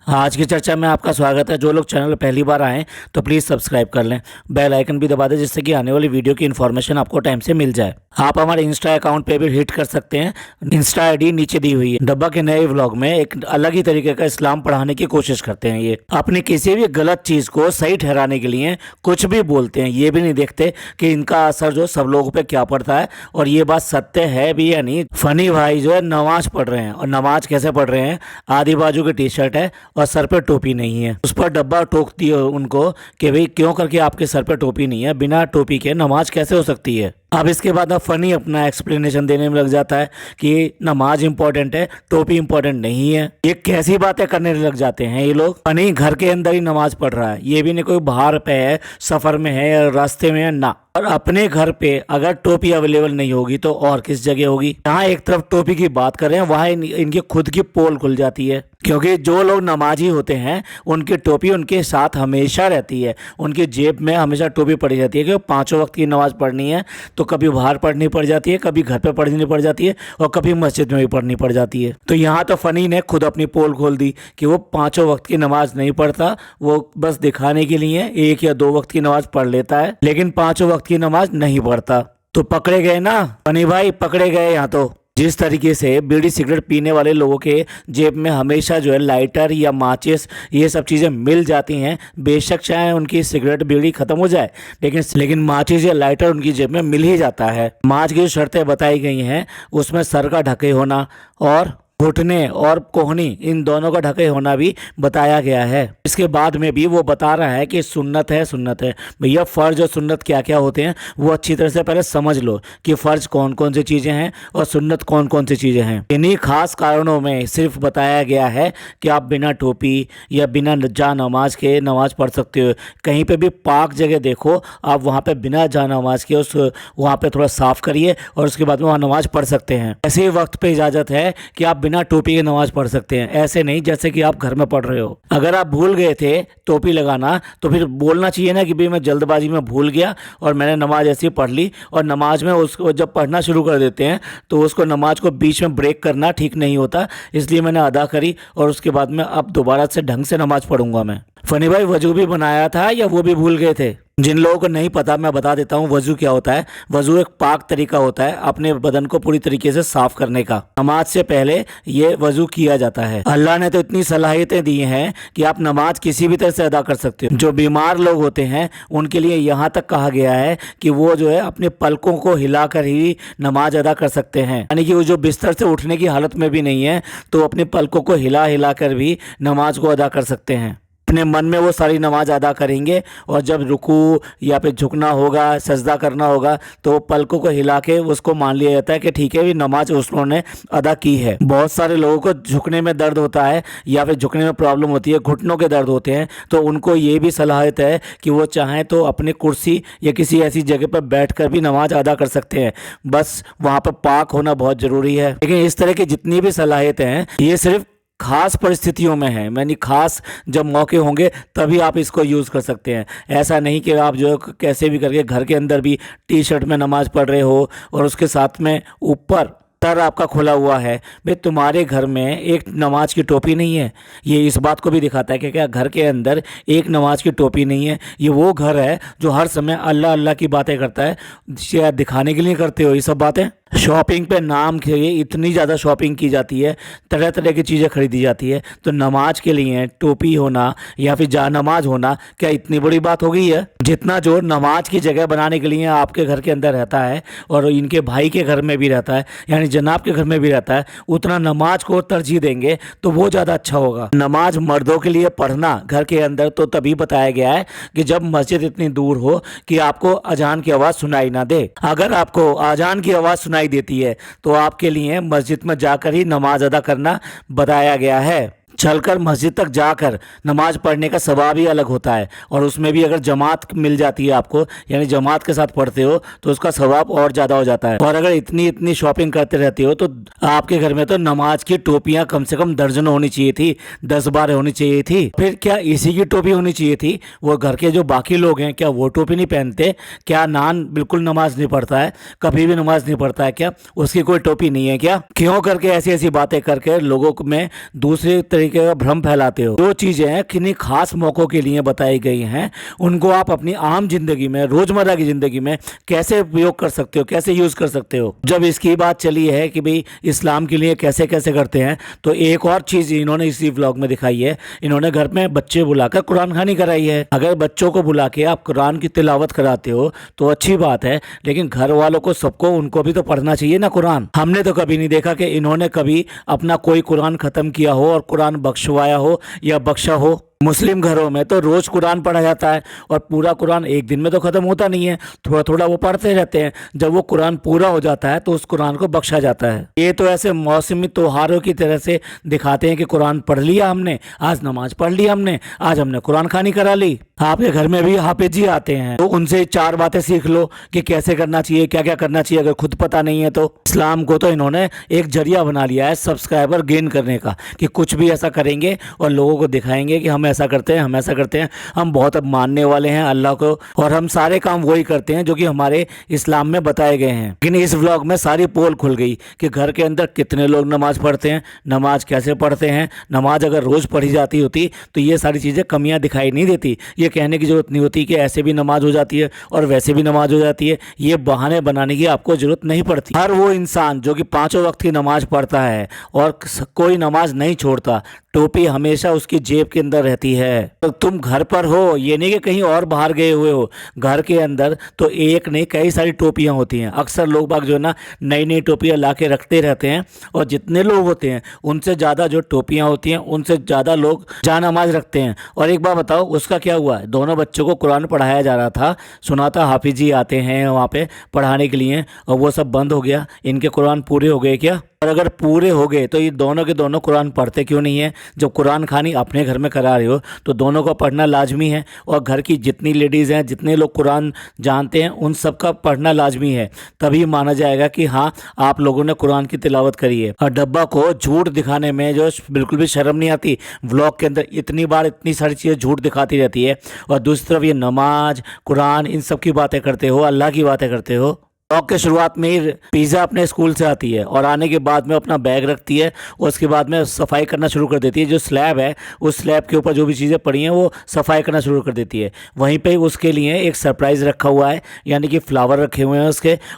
आज की चर्चा में आपका स्वागत है। जो लोग चैनल पर पहली बार आएँ तो प्लीज़ सब्सक्राइब कर लें, बेल आइकन भी दबा दें जिससे कि आने वाली वीडियो की इन्फॉर्मेशन आपको टाइम से मिल जाए। आप हमारे इंस्टा अकाउंट पे भी हिट कर सकते हैं, इंस्टा आईडी नीचे दी हुई है। डब्बा के नए व्लॉग में एक अलग ही तरीके का इस्लाम पढ़ाने की कोशिश करते हैं। ये अपनी किसी भी गलत चीज़ को सही ठहराने के लिए कुछ भी बोलते हैं, ये भी नहीं देखते कि इनका असर जो सब लोगों पे क्या पड़ता है और ये बात सत्य है भी या नहीं। फनी भाई जो है नमाज पढ़ रहे हैं, और नमाज कैसे पढ़ रहे हैं, आधी बाजू की टी शर्ट है और सर पे टोपी नहीं है। उस पर डब्बा टोकती है उनको कि भाई क्यों करके आपके सर पे टोपी नहीं है, बिना टोपी के नमाज कैसे हो सकती है। अब इसके बाद अब फनी अपना एक्सप्लेनेशन देने में लग जाता है कि नमाज इंपॉर्टेंट है, टोपी इंपॉर्टेंट नहीं है। ये कैसी बातें करने लग जाते हैं ये लोग। फनी घर के अंदर ही नमाज पढ़ रहा है, ये भी नहीं कोई बाहर पे है, सफर में है या रास्ते में है ना। और अपने घर पे अगर टोपी अवेलेबल नहीं होगी तो और किस जगह होगी। जहाँ एक तरफ टोपी की बात कर रहे हैं वहाँ इनकी खुद की पोल खुल जाती है, क्योंकि जो लोग नमाजी होते हैं उनकी टोपी उनके साथ हमेशा रहती है, उनकी जेब में हमेशा टोपी पड़ी रहती है। कि पांचों वक्त की नमाज पढ़नी है तो कभी बाहर पढ़नी पड़ जाती है, कभी घर पे पढ़नी पड़ जाती है और कभी मस्जिद में भी पढ़नी पड़ जाती है। तो यहाँ तो फनी ने खुद अपनी पोल खोल दी कि वो पांचों वक्त की नमाज नहीं पढ़ता, वो बस दिखाने के लिए एक या दो वक्त की नमाज पढ़ लेता है, लेकिन पांचों वक्त की नमाज नहीं पढ़ता। तो पकड़े गए ना फनी भाई, पकड़े गए यहाँ तो। जिस तरीके से बीड़ी सिगरेट पीने वाले लोगों के जेब में हमेशा जो है लाइटर या माचिस ये सब चीज़ें मिल जाती हैं, बेशक चाहे उनकी सिगरेट बीड़ी खत्म हो जाए लेकिन माचिस या लाइटर उनकी जेब में मिल ही जाता है। नमाज की जो शर्तें बताई गई हैं उसमें सर का ढके होना और घुटने और कोहनी इन दोनों का ढके होना भी बताया गया है। इसके बाद में भी वो बता रहा है कि सुन्नत है सुन्नत है। भैया फ़र्ज और सुन्नत क्या क्या होते हैं वो अच्छी तरह से पहले समझ लो कि फ़र्ज कौन कौन सी चीज़ें हैं और सुन्नत कौन कौन सी चीज़ें हैं। इन्हीं खास कारणों में सिर्फ बताया गया है कि आप बिना टोपी या बिना जा नमाज के नमाज पढ़ सकते हो। कहीं पर भी पाक जगह देखो आप, वहाँ पर बिना जा नमाज के उस वहाँ पर थोड़ा साफ़ करिए और उसके बाद में वहाँ नमाज पढ़ सकते हैं। ऐसे वक्त पर इजाज़त है कि आप बिना टोपी के नमाज पढ़ सकते हैं, ऐसे नहीं जैसे कि आप घर में पढ़ रहे हो। अगर आप भूल गए थे टोपी लगाना तो फिर बोलना चाहिए ना कि भाई मैं जल्दबाजी में भूल गया और मैंने नमाज ऐसी पढ़ ली। और नमाज में उसको जब पढ़ना शुरू कर देते हैं तो उसको नमाज को बीच में ब्रेक करना ठीक नहीं होता, इसलिए मैंने अदा करी और उसके बाद में अब दोबारा से ढंग से नमाज पढ़ूंगा मैं। फनी भाई वजू भी बनाया था या वो भी भूल गए थे? जिन लोगों को नहीं पता मैं बता देता हूँ वजू क्या होता है। वजू एक पाक तरीका होता है अपने बदन को पूरी तरीके से साफ करने का। नमाज से पहले ये वजू किया जाता है। अल्लाह ने तो इतनी सलाहियतें दी हैं कि आप नमाज किसी भी तरह से अदा कर सकते हो। जो बीमार लोग होते हैं उनके लिए यहाँ तक कहा गया है कि वो जो है अपने पलकों को हिलाकर ही नमाज अदा कर सकते हैं, यानी कि वो जो बिस्तर से उठने की हालत में भी नहीं है तो अपने पलकों को हिला हिला कर भी नमाज को अदा कर सकते हैं। अपने मन में वो सारी नमाज अदा करेंगे और जब रुकू या फिर झुकना होगा, सजदा करना होगा तो पलकों को हिला के उसको मान लिया जाता है कि ठीक है भी नमाज उन्होंने अदा की है। बहुत सारे लोगों को झुकने में दर्द होता है या फिर झुकने में प्रॉब्लम होती है, घुटनों के दर्द होते हैं, तो उनको ये भी सलाहियत है कि वो चाहें तो अपने कुर्सी या किसी ऐसी जगह पर बैठकर भी नमाज अदा कर सकते हैं। बस वहाँ पर पाक होना बहुत ज़रूरी है। लेकिन इस तरह की जितनी भी सलाहियतें हैं ये सिर्फ खास परिस्थितियों में है, यानी खास जब मौके होंगे तभी आप इसको यूज़ कर सकते हैं। ऐसा नहीं कि आप जो कैसे भी करके घर के अंदर भी टी शर्ट में नमाज पढ़ रहे हो और उसके साथ में ऊपर सर आपका खुला हुआ है। भाई तुम्हारे घर में एक नमाज की टोपी नहीं है, ये इस बात को भी दिखाता है कि क्या घर के अंदर एक नमाज की टोपी नहीं है। ये वो घर है जो हर समय अल्लाह अल्लाह की बातें करता है। शायद दिखाने के लिए करते हो ये सब बातें। शॉपिंग पे नाम के लिए इतनी ज़्यादा शॉपिंग की जाती है, तरह तरह की चीज़ें खरीदी जाती है, तो नमाज के लिए टोपी होना या फिर जा नमाज होना क्या इतनी बड़ी बात हो गई है? जितना जो नमाज की जगह बनाने के लिए आपके घर के अंदर रहता है और इनके भाई के घर में भी रहता है, यानी जनाब के घर में भी रहता है, उतना नमाज को तरजीह देंगे तो वो ज़्यादा अच्छा होगा। नमाज मर्दों के लिए पढ़ना घर के अंदर तो तभी बताया गया है कि जब मस्जिद इतनी दूर हो कि आपको अजान की आवाज़ सुनाई ना दे। अगर आपको अजान की आवाज़ सुनाई देती है तो आपके लिए मस्जिद में जाकर ही नमाज अदा करना बताया गया है। चलकर मस्जिद तक जाकर नमाज पढ़ने का सवाब ही अलग होता है और उसमें भी अगर जमात मिल जाती है आपको, यानी जमात के साथ पढ़ते हो तो उसका सवाब और ज़्यादा हो जाता है। और अगर इतनी इतनी शॉपिंग करते रहते हो तो आपके घर में तो नमाज की टोपियाँ कम से कम दर्जनों होनी चाहिए थी, 10-12 होनी चाहिए थी। फिर क्या इसी की टोपी होनी चाहिए थी? वो घर के जो बाकी लोग हैं क्या वो टोपी नहीं पहनते? क्या नान बिल्कुल नमाज नहीं पढ़ता है, कभी भी नमाज नहीं पढ़ता है क्या? उसकी कोई टोपी नहीं है क्या? क्यों करके ऐसी ऐसी बातें करके लोगों में दूसरे तरीके का भ्रम फैलाते हो। जो चीजें हैं किन्हीं खास मौकों के लिए बताई गई हैं, उनको आप अपनी आम जिंदगी में, रोजमर्रा की जिंदगी में कैसे उपयोग कर सकते हो, कैसे यूज कर सकते हो। जब इसकी बात चली है कि भाई इस्लाम के लिए कैसे कैसे करते हैं, तो एक और चीज इन्होंने इसी व्लॉग में दिखाई है। इन्होंने घर में बच्चे बुलाकर कुरान खानी कराई है। अगर बच्चों को बुला के आप कुरान की तिलावत कराते हो तो अच्छी बात है, लेकिन घर वालों को, सबको, उनको भी तो पढ़ना चाहिए ना कुरान। हमने तो कभी नहीं देखा कि इन्होंने कभी अपना कोई कुरान खत्म किया हो और कुरान बख्शवाया हो या बख्शा हो। मुस्लिम घरों में तो रोज कुरान पढ़ा जाता है और पूरा कुरान एक दिन में तो खत्म होता नहीं है, थोड़ा थोड़ा वो पढ़ते रहते हैं। जब वो कुरान पूरा हो जाता है तो उस कुरान को बख्शा जाता है। ये तो ऐसे मौसमी त्योहारों की तरह से दिखाते हैं कि कुरान पढ़ लिया हमने, आज नमाज पढ़ ली हमने, आज हमने कुरान खानी करा ली। आपके घर में भी हाफिज जी आते हैं तो उनसे 4 बातें सीख लो कि कैसे करना चाहिए, क्या क्या करना चाहिए, अगर खुद पता नहीं है तो। इस्लाम को तो इन्होंने एक जरिया बना लिया है सब्सक्राइबर गेन करने का, कि कुछ भी ऐसा करेंगे और लोगों को दिखाएंगे कि हम ऐसा करते हैं, हम ऐसा करते हैं, हम बहुत अब मानने वाले हैं अल्लाह को, और हम सारे काम वही करते हैं जो कि हमारे इस्लाम में बताए गए हैं। लेकिन इस व्लॉग में सारी पोल खुल गई कि घर के अंदर कितने लोग नमाज पढ़ते हैं, नमाज कैसे पढ़ते हैं। नमाज अगर रोज पढ़ी जाती होती तो ये सारी चीज़ें, कमियां दिखाई नहीं देती। ये कहने की जरूरत नहीं होती कि ऐसे भी नमाज हो जाती है और वैसे भी नमाज हो जाती है। ये बहाने बनाने की आपको जरूरत नहीं पड़ती। हर वो इंसान जो कि 5 वक्त की नमाज पढ़ता है और कोई नमाज नहीं छोड़ता, टोपी हमेशा उसकी जेब के अंदर रहती है। तो तुम घर पर हो, ये नहीं कि कहीं और बाहर गए हुए हो, घर के अंदर तो एक नहीं कई सारी टोपियां होती हैं। अक्सर लोग बाग जो है ना नई नई टोपियां ला के रखते रहते हैं, और जितने लोग होते हैं उनसे ज़्यादा जो टोपियां होती हैं उनसे ज़्यादा लोग जान-नमाज रखते हैं। और एक बार बताओ उसका क्या हुआ। दोनों बच्चों को कुरान पढ़ाया जा रहा था, सुना था हाफिज जी आते हैं वहाँ पे पढ़ाने के लिए, और वो सब बंद हो गया। इनके कुरान पूरे हो गए क्या? और अगर पूरे हो गए तो ये दोनों के दोनों कुरान पढ़ते क्यों नहीं है? जब कुरान खानी अपने घर में करा रहे हो तो दोनों को पढ़ना लाजमी है, और घर की जितनी लेडीज़ हैं, जितने लोग कुरान जानते हैं, उन सब का पढ़ना लाजमी है। तभी माना जाएगा कि हाँ आप लोगों ने कुरान की तिलावत करी है। और डब्बा को झूठ दिखाने में जो बिल्कुल भी शर्म नहीं आती। व्लॉग के अंदर इतनी बार इतनी सारी चीज़ें झूठ दिखाती रहती है, और दूसरी तरफ ये नमाज, कुरान, इन सब की बातें करते हो, अल्लाह की बातें करते हो। ब्लॉग के शुरुआत में ही पिज़्ज़ा अपने स्कूल से आती है और आने के बाद में अपना बैग रखती है, और उसके बाद में सफाई करना शुरू कर देती है। जो स्लैब है उस स्लैब के ऊपर जो भी चीज़ें पड़ी हैं वो सफाई करना शुरू कर देती है। वहीं पे उसके लिए एक सरप्राइज़ रखा हुआ है, यानी कि फ्लावर रखे हुए हैं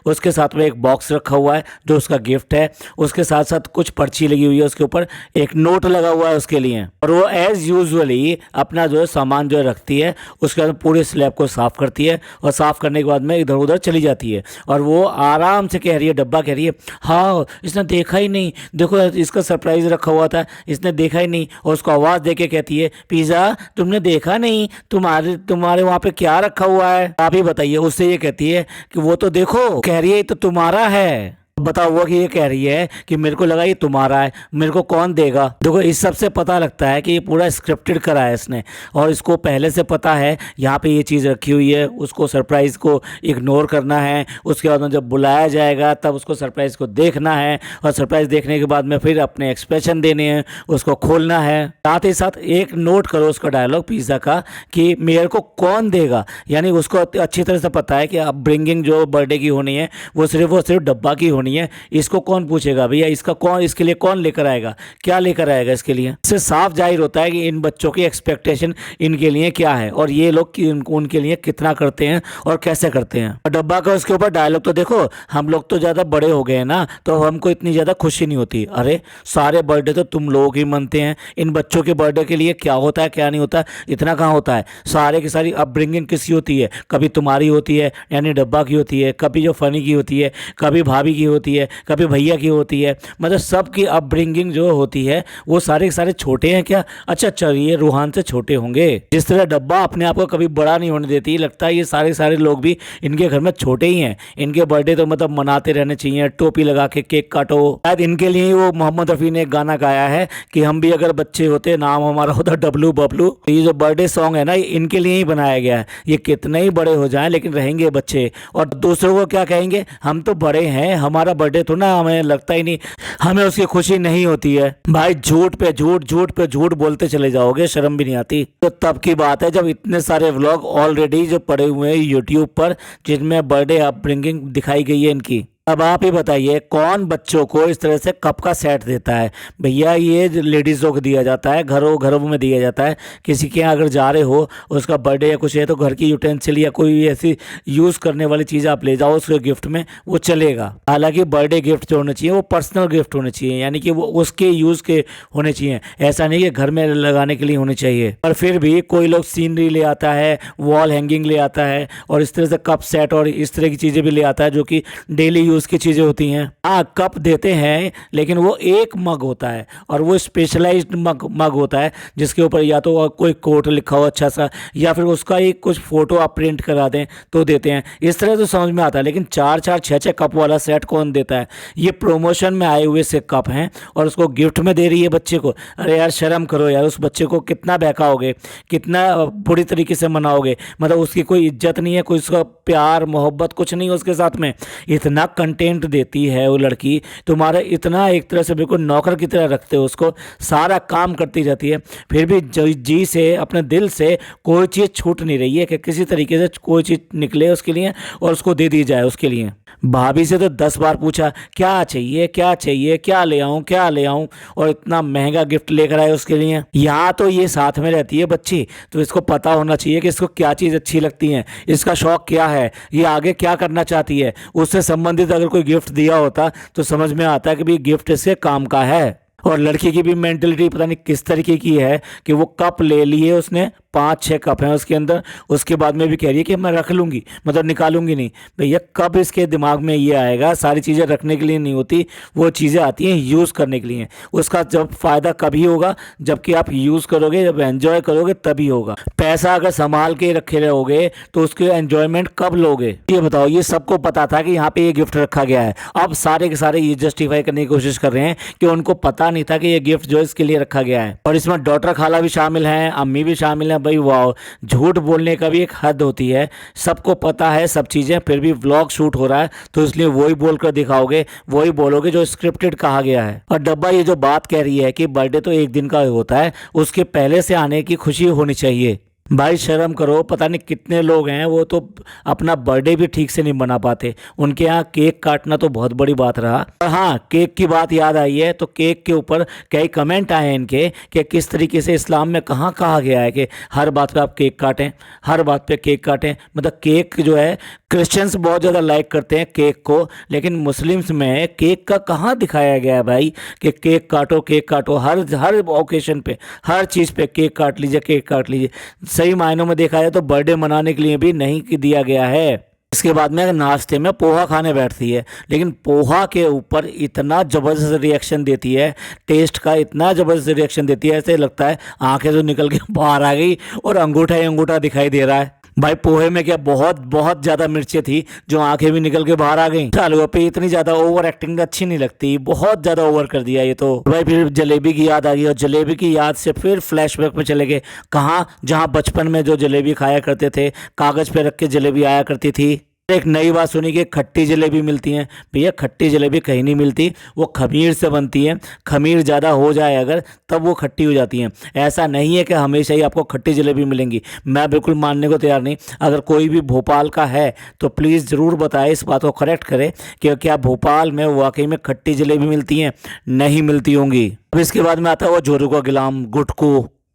उसके साथ में एक बॉक्स रखा हुआ है जो उसका गिफ्ट है। उसके साथ साथ कुछ पर्ची लगी हुई है, उसके ऊपर एक नोट लगा हुआ है उसके लिए। और वो एज़ यूजुअली अपना जो है सामान जो है रखती है, उसके बाद पूरे स्लैब को साफ़ करती है, और साफ़ करने के बाद में इधर उधर चली जाती है। और वो आराम से कह रही है, डब्बा कह रही है, हाँ इसने देखा ही नहीं, देखो इसका सरप्राइज रखा हुआ था, इसने देखा ही नहीं। और उसको आवाज़ दे के कहती है, पिज़्ज़ा तुमने देखा नहीं, तुम्हारे वहाँ पे क्या रखा हुआ है, आप ही बताइए। उससे ये कहती है कि वो तो देखो, कह रही है तो तुम्हारा है। बताओ वो कि ये कह रही है कि मेरे को लगा ये तुम्हारा है, मेरे को कौन देगा। देखो इस सब से पता लगता है कि ये पूरा स्क्रिप्टेड करा है इसने, और इसको पहले से पता है यहाँ पे ये चीज़ रखी हुई है, उसको सरप्राइज़ को इग्नोर करना है। उसके बाद में जब बुलाया जाएगा तब उसको सरप्राइज़ को देखना है, और सरप्राइज़ देखने के बाद में फिर अपने एक्सप्रेशन देने हैं, उसको खोलना है। साथ ही साथ एक नोट करो उसका डायलॉग पिज़्ज़ा का कि मेरे को कौन देगा, यानी उसको अच्छी तरह से पता है कि अब ब्रिंगिंग जो बर्थडे की होनी है वो सिर्फ डब्बा की होनी है। इसको कौन पूछेगा भैया, इसके लिए कौन लेकर आएगा, क्या लेकर आएगा इसके लिए। इससे साफ जाहिर होता है कि इन बच्चों की एक्सपेक्टेशन इनके लिए क्या है, और ये लोग उनके लिए कितना करते हैं और कैसे करते हैं। और डब्बा का उसके ऊपर डायलॉग तो देखो, हम लोग तो ज़्यादा बड़े हो गए ना, तो हमको इतनी ज़्यादा खुशी नहीं होती। अरे सारे बर्थडे तो तुम लोग ही मनते हैं, इन बच्चों के बर्थडे के लिए क्या होता है क्या नहीं होता इतना कहाँ होता है। सारे की सारी अपब्रिंगिंग किसकी होती है, कभी तुम्हारी होती है यानी डब्बा की होती है, कभी जो फनी की होती है, कभी भाभी की होती है, कभी भैया की होती है। मतलब सबकी अपब्रिंगिंग जो होती है वो सारे के सारे छोटे हैं क्या? अच्छा ये रूहान से छोटे होंगे। जिस तरह डब्बा अपने आप को कभी बड़ा नहीं होने देती, लगता है ये सारे लोग भी इनके घर में छोटे ही हैं। इनके बर्थडे तो मतलब मनाते रहने चाहिए, टोपी लगा के केक काटो। शायद इनके लिए वो मोहम्मद रफ़ी ने एक गाना गाया है कि हम भी अगर बच्चे होते नाम हमारा होता डब्लू बबलू। ये जो बर्थडे सॉन्ग है ना, ये इनके लिए ही बनाया गया है। ये कितने ही बड़े हो जाएं लेकिन रहेंगे बच्चे, और दूसरों को क्या कहेंगे, हम तो बड़े हैं, हमारा बर्थडे तो ना हमें लगता ही नहीं, हमें उसकी खुशी नहीं होती है। भाई झूठ पे झूठ बोलते चले जाओगे, शर्म भी नहीं आती। तो तब की बात है जब इतने सारे व्लॉग ऑलरेडी जो पड़े हुए हैं यूट्यूब पर, जिनमें बर्थडे अपब्रिंगिंग दिखाई गई है इनकी। अब आप ही बताइए कौन बच्चों को इस तरह से कप का सेट देता है। भैया ये लेडीज़ों को दिया जाता है, घरों घरों में दिया जाता है। किसी के यहाँ अगर जा रहे हो, उसका बर्थडे या कुछ है, तो घर की यूटेंसिल या कोई ऐसी यूज़ करने वाली चीज़ आप ले जाओ उसके गिफ्ट में, वो चलेगा। हालांकि बर्थडे गिफ्ट जो होने चाहिए वो पर्सनल गिफ्ट होने चाहिए, यानी कि वो उसके यूज़ के होने चाहिए। ऐसा नहीं कि घर में लगाने के लिए होने चाहिए। पर फिर भी कोई लोग सीनरी ले आता है, वॉल हैंगिंग ले आता है, और इस तरह से कप सेट और इस तरह की चीज़ें भी ले आता है जो कि डेली यूज़ की चीज़ें होती हैं। हाँ, कप देते हैं, लेकिन वो एक मग होता है और वो स्पेशलाइज्ड मग होता है, जिसके ऊपर या तो कोई कोट लिखा हो अच्छा सा, या फिर उसका एक कुछ फोटो आप प्रिंट करा दें तो देते हैं। इस तरह तो समझ में आता है, लेकिन 4-4 6-6 कप वाला सेट कौन देता है? ये प्रमोशन में आए हुए से कप हैं और उसको गिफ्ट में दे रही है बच्चे को। अरे यार शर्म करो यार, उस बच्चे को कितना बहकाओगे, कितना बुरी तरीके से मनाओगे। मतलब उसकी कोई इज्जत नहीं है, कोई उसका प्यार मोहब्बत कुछ नहीं है उसके साथ में। इतना कंटेंट देती है वो लड़की, तुम्हारा इतना एक तरह से बिल्कुल नौकर की तरह रखते हो उसको, सारा काम करती रहती है, फिर भी जी से अपने दिल से कोई चीज़ छूट नहीं रही है कि किसी तरीके से कोई चीज़ निकले उसके लिए और उसको दे दी जाए उसके लिए। भाभी से तो 10 बार पूछा क्या चाहिए क्या चाहिए, क्या ले आऊं क्या ले आऊं, और इतना महंगा गिफ्ट लेकर आए उसके लिए। यहाँ तो ये साथ में रहती है बच्ची, तो इसको पता होना चाहिए कि इसको क्या चीज़ अच्छी लगती है, इसका शौक क्या है, ये आगे क्या करना चाहती है। उससे संबंधित अगर कोई गिफ्ट दिया होता तो समझ में आता है कि भाई गिफ्ट इसके काम का है। और लड़की की भी मेंटलिटी पता नहीं किस तरीके की है कि वो कप ले लिए उसने, 5-6 कप हैं उसके अंदर, उसके बाद में भी कह रही है कि मैं रख लूँगी, मतलब निकालूंगी नहीं। भैया कब इसके दिमाग में ये आएगा? सारी चीज़ें रखने के लिए नहीं होती, वो चीज़ें आती हैं यूज़ करने के लिए। उसका जब फ़ायदा कभी होगा जबकि आप यूज़ करोगे, जब एंजॉय करोगे तभी होगा। पैसा अगर संभाल के रखे रहोगे तो उसके एंजॉयमेंट कब लोगे? ये बताओ। ये सबको पता था कि यहाँ पे ये गिफ्ट रखा गया है, अब सारे के सारे ये जस्टिफाई करने की कोशिश कर रहे हैं कि उनको पता नहीं था कि ये गिफ्ट जो इसके लिए रखा गया है। और इसमें डॉटर खाला भी शामिल हैं, अम्मी भी शामिल हैं। भाई वाह, झूठ बोलने का भी एक हद होती है। सबको पता है सब चीज़ें, फिर भी व्लॉग शूट हो रहा है तो इसलिए वही बोलकर दिखाओगे, वही बोलोगे जो स्क्रिप्टेड कहा गया है। और डब्बा ये जो बात कह रही है कि बर्थडे तो एक दिन का होता है, उसके पहले से आने की खुशी होनी चाहिए। भाई शर्म करो। पता नहीं कितने लोग हैं वो तो अपना बर्थडे भी ठीक से नहीं मना पाते, उनके यहाँ केक काटना तो बहुत बड़ी बात रहा। और हाँ, केक की बात याद आई है तो केक के ऊपर कई कमेंट आए हैं इनके कि किस तरीके से इस्लाम में कहाँ कहा गया है कि हर बात पे आप केक काटें, हर बात पे केक काटें। मतलब केक जो है, क्रिश्चियंस बहुत ज़्यादा लाइक करते हैं केक को, लेकिन मुस्लिम्स में केक का कहाँ दिखाया गया है भाई कि केक काटो केक काटो, हर ओकेशन पे, हर चीज़ पे केक काट लीजिए केक काट लीजिए। सही मायनों में देखा जाए तो बर्थडे मनाने के लिए भी नहीं दिया गया है। इसके बाद में नाश्ते में पोहा खाने बैठती है, लेकिन पोहा के ऊपर इतना ज़बरदस्त रिएक्शन देती है, टेस्ट का इतना ज़बरदस्त रिएक्शन देती है, ऐसे लगता है आंखें तो निकल के बाहर आ गई और अंगूठा ही अंगूठा दिखाई दे रहा है। भाई पोहे में क्या बहुत बहुत ज़्यादा मिर्चें थी जो आंखें भी निकल के बाहर आ गई। आलू पे इतनी ज़्यादा ओवर एक्टिंग अच्छी नहीं लगती, बहुत ज़्यादा ओवर कर दिया ये तो। भाई फिर जलेबी की याद आ गई और जलेबी की याद से फिर फ्लैशबैक में चले गए, कहाँ जहाँ बचपन में जो जलेबी खाया करते थे, कागज़ पे रख के जलेबी आया करती थी। एक नई बात सुनी कि खट्टी जलेबी मिलती है। भैया खट्टी जलेबी कहीं नहीं मिलती, वो खमीर से बनती है। खमीर ज़्यादा हो जाए अगर तब वो खट्टी हो जाती है। ऐसा नहीं है कि हमेशा ही आपको खट्टी जलेबी मिलेंगी, मैं बिल्कुल मानने को तैयार नहीं। अगर कोई भी भोपाल का है तो प्लीज़ ज़रूर बताए, इस बात को करेक्ट करें कि क्या भोपाल में वाकई में खट्टी जलेबी मिलती हैं? नहीं मिलती होंगी। अब इसके बाद में आता है वो जोरू का गिलाम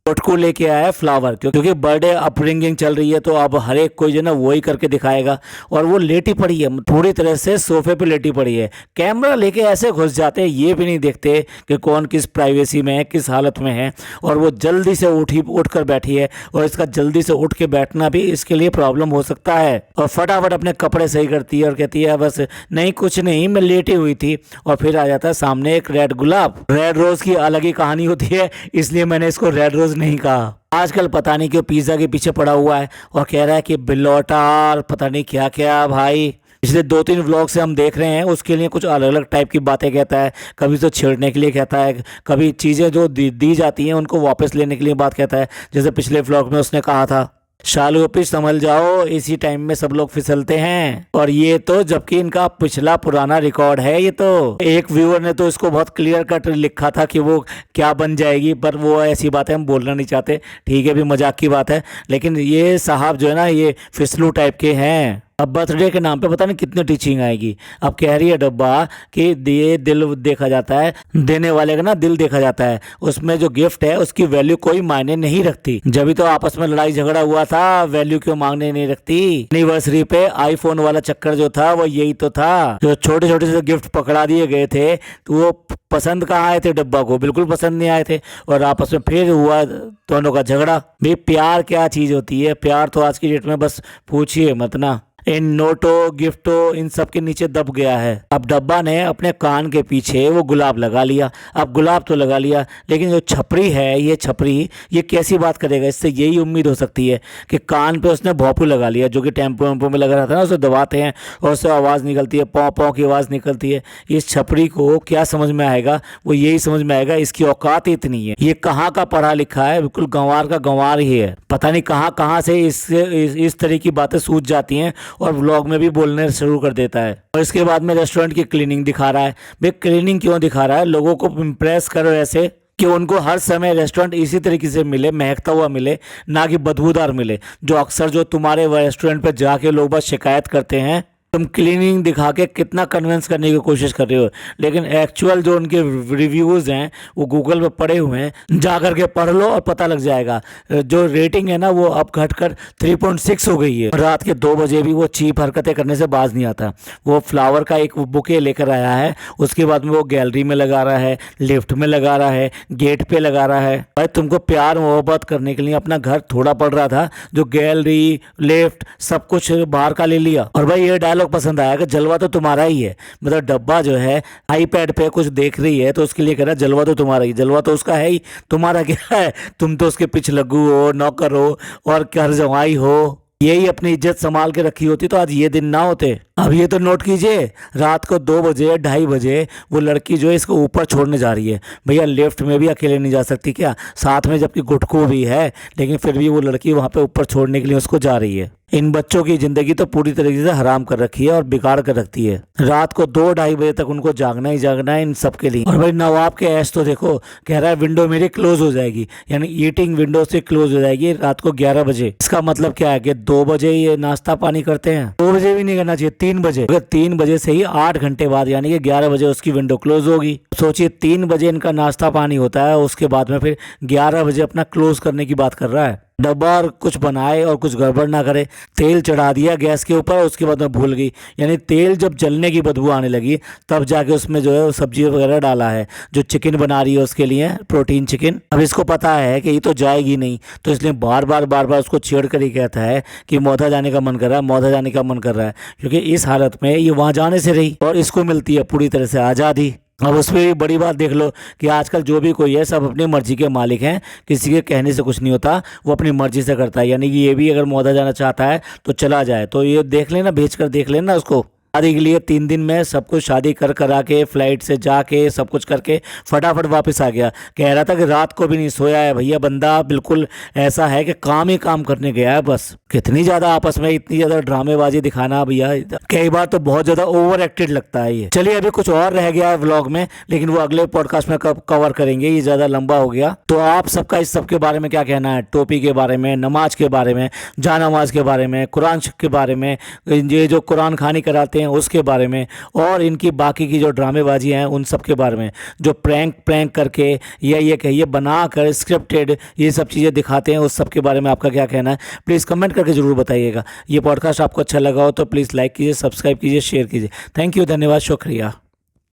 गुटकू लेके आया है फ्लावर, क्योंकि बर्थडे अपरिंगिंग चल रही है तो अब हर एक कोई जो ना वही करके दिखाएगा। और वो लेटी पड़ी है, पूरी तरह से सोफे पे लेटी पड़ी है, कैमरा लेके ऐसे घुस जाते हैं, ये भी नहीं देखते कि कौन किस प्राइवेसी में है, किस हालत में है। और वो जल्दी से उठ कर बैठी है, और इसका जल्दी से उठ के बैठना भी इसके लिए प्रॉब्लम हो सकता है। और फटाफट अपने कपड़े सही करती है और कहती है बस नहीं कुछ नहीं, मैं लेटी हुई थी। और फिर आ जाता है सामने एक रेड गुलाब। रेड रोज की अलग ही कहानी होती है, इसलिए मैंने इसको रेड रोज नहीं कहा। आजकल पता नहीं क्यों पिज्ज़ा के पीछे पड़ा हुआ है और कह रहा है कि बिलोटार पता नहीं क्या क्या। भाई पिछले 2-3 व्लॉग से हम देख रहे हैं, उसके लिए कुछ अलग अलग टाइप की बातें कहता है। कभी तो छेड़ने के लिए कहता है, कभी चीज़ें जो दी जाती हैं उनको वापस लेने के लिए बात कहता है, जैसे पिछले व्लॉग में उसने कहा था शालू पिच संभल जाओ, इसी टाइम में सब लोग फिसलते हैं। और ये तो जबकि इनका पिछला पुराना रिकॉर्ड है। ये तो एक व्यूअर ने तो इसको बहुत क्लियर कट लिखा था कि वो क्या बन जाएगी, पर वो ऐसी बातें हम बोलना नहीं चाहते, ठीक है भी मजाक की बात है। लेकिन ये साहब जो है ना, ये फिसलू टाइप के हैं। अब बर्थडे के नाम पे पता नहीं कितनी टीचिंग आएगी। अब कह रही है डब्बा कि ये दिल देखा जाता है, देने वाले का ना दिल देखा जाता है, उसमें जो गिफ्ट है उसकी वैल्यू कोई मायने नहीं रखती। जब भी तो आपस में लड़ाई झगड़ा हुआ था, वैल्यू क्यों मांगने नहीं रखती। एनिवर्सरी पे आईफोन वाला चक्कर जो था वो यही तो था। जो छोटे छोटे से गिफ्ट पकड़ा दिए गए थे तो वो पसंद कहाँ आए थे, डब्बा को बिल्कुल पसंद नहीं आए थे, और आपस में फिर हुआ दोनों का झगड़ा। भाई प्यार क्या चीज होती है, प्यार तो आज की डेट में बस पूछिए मत ना, इन नोटो गिफ्टो इन सब के नीचे दब गया है। अब डब्बा ने अपने कान के पीछे वो गुलाब लगा लिया। अब गुलाब तो लगा लिया, लेकिन जो छपरी है, ये छपरी ये कैसी बात करेगा। इससे यही उम्मीद हो सकती है कि कान पे उसने भोंपू लगा लिया, जो कि टेम्पो वेम्पो में लगा रहता है ना, उसे दबाते हैं और उससे आवाज़ निकलती है, पौ पौ की आवाज़ निकलती है। इस छपरी को क्या समझ में आएगा, वो यही समझ में आएगा इसकी औकात इतनी है, ये कहाँ का पढ़ा लिखा है, बिल्कुल गंवार का गंवार ही है। पता नहीं कहाँ से इस तरह की बातें सूझ जाती हैं और व्लॉग में भी बोलने शुरू कर देता है। और इसके बाद में रेस्टोरेंट की क्लीनिंग दिखा रहा है। भाई क्लीनिंग क्यों दिखा रहा है, लोगों को इम्प्रेस करो ऐसे कि उनको हर समय रेस्टोरेंट इसी तरीके से मिले, महकता हुआ मिले, ना कि बदबूदार मिले, जो अक्सर जो तुम्हारे रेस्टोरेंट पे जाके लोग बस शिकायत करते हैं। तुम क्लीनिंग दिखा के कितना कन्विंस करने की कोशिश कर रहे हो, लेकिन एक्चुअल जो उनके रिव्यूज़ हैं वो गूगल पे पड़े हुए हैं, जा कर के पढ़ लो और पता लग जाएगा। जो रेटिंग है ना वो अब घटकर 3.6 हो गई है। रात के 2 बजे भी वो चीप हरकतें करने से बाज नहीं आता। वो फ्लावर का एक बुके लेकर आया है, उसके बाद में वो गैलरी में लगा रहा है, लिफ्ट में लगा रहा है, गेट पे लगा रहा है। भाई तुमको प्यार मोहब्बत करने के लिए अपना घर थोड़ा पड़ रहा था, जो गैलरी लिफ्ट सब कुछ बाहर का ले लिया। और भाई ये डायलॉग पसंद आया कि जलवा तो तुम्हारा ही है। मतलब डब्बा जो है आईपैड पे कुछ देख रही है तो उसके लिए कह रहा है जलवा तो तुम्हारा ही, जलवा तो उसका है ही, तुम्हारा क्या है, तुम तो उसके पीछे लगू हो, नौकर हो और घर जवाई हो। यही अपनी इज्जत संभाल के रखी होती तो आज ये दिन ना होते। अब ये तो नोट कीजिए, रात को 2 बजे 2:30 बजे वो लड़की जो है इसको ऊपर छोड़ने जा रही है। भैया लिफ्ट में भी अकेले नहीं जा सकती क्या, साथ में जबकि गुटकू भी है, लेकिन फिर भी वो लड़की वहाँ पे ऊपर छोड़ने के लिए उसको जा रही है। इन बच्चों की जिंदगी तो पूरी तरीके से हराम कर रखी है और बिगाड़ कर रखती है। रात को 2-2:30 बजे तक उनको जागना ही जागना है इन सब के लिए। और भाई नवाब के ऐश तो देखो, कह रहा है विंडो मेरी क्लोज हो जाएगी, यानी ईटिंग विंडो से क्लोज हो जाएगी रात को 11 बजे। इसका मतलब क्या है कि 2 बजे ये नाश्ता पानी करते हैं, 2 बजे भी नहीं करना चाहिए, 3 बजे। अगर 3 बजे से ही 8 घंटे बाद यानी कि 11 बजे उसकी विंडो क्लोज होगी। सोचिए 3 बजे इनका नाश्ता पानी होता है, उसके बाद में फिर 11 बजे अपना क्लोज करने की बात कर रहा है। डब्बा और कुछ बनाए और कुछ गड़बड़ ना करे, तेल चढ़ा दिया गैस के ऊपर, उसके बाद में भूल गई, यानी तेल जब जलने की बदबू आने लगी तब जाके उसमें जो है वो सब्जी वगैरह डाला है, जो चिकन बना रही है उसके लिए, प्रोटीन चिकन। अब इसको पता है कि ये तो जाएगी नहीं, तो इसलिए बार बार उसको छेड़ कर ही कहता है कि मौधा जाने का मन कर रहा है, मौधा जाने का मन कर रहा है, क्योंकि इस हालत में ये वहाँ जाने से रही और इसको मिलती है पूरी तरह से आज़ादी। अब उसमें भी बड़ी बात देख लो कि आजकल जो भी कोई है सब अपनी मर्जी के मालिक हैं, किसी के कहने से कुछ नहीं होता, वो अपनी मर्जी से करता है। यानी कि ये भी अगर मौदा जाना चाहता है तो चला जाए, तो ये देख लेना, भेज कर देख लेना उसको। शादी के लिए 3 दिन में सब कुछ शादी करा के फ्लाइट से जाके सब कुछ करके फटाफट वापस आ गया। कह रहा था कि रात को भी नहीं सोया है भैया, बंदा बिल्कुल ऐसा है कि काम ही काम करने गया है बस। कितनी ज़्यादा आपस में इतनी ज़्यादा ड्रामेबाजी दिखाना भैया, कई बार तो बहुत ज़्यादा ओवर एक्टेड लगता है ये। चलिए अभी कुछ और रह गया है व्लॉग में, लेकिन वो अगले पॉडकास्ट में कवर करेंगे, ये ज़्यादा लंबा हो गया। तो आप सबका इस सब के बारे में क्या कहना है, टोपी के बारे में, नमाज के बारे में, जानमाज के बारे में, कुरान के बारे में, ये जो कुरान खानी कराते हैं उसके बारे में, और इनकी बाकी की जो ड्रामेबाजी हैं उन सब के बारे में, जो प्रैंक करके या ये कहिए बना कर स्क्रिप्टेड ये सब चीज़ें दिखाते हैं, उस सब के बारे में आपका क्या कहना है, प्लीज़ कमेंट करके ज़रूर बताइएगा। ये पॉडकास्ट आपको अच्छा लगा हो तो प्लीज़ लाइक कीजिए, सब्सक्राइब कीजिए, शेयर कीजिए। थैंक यू, धन्यवाद, शुक्रिया।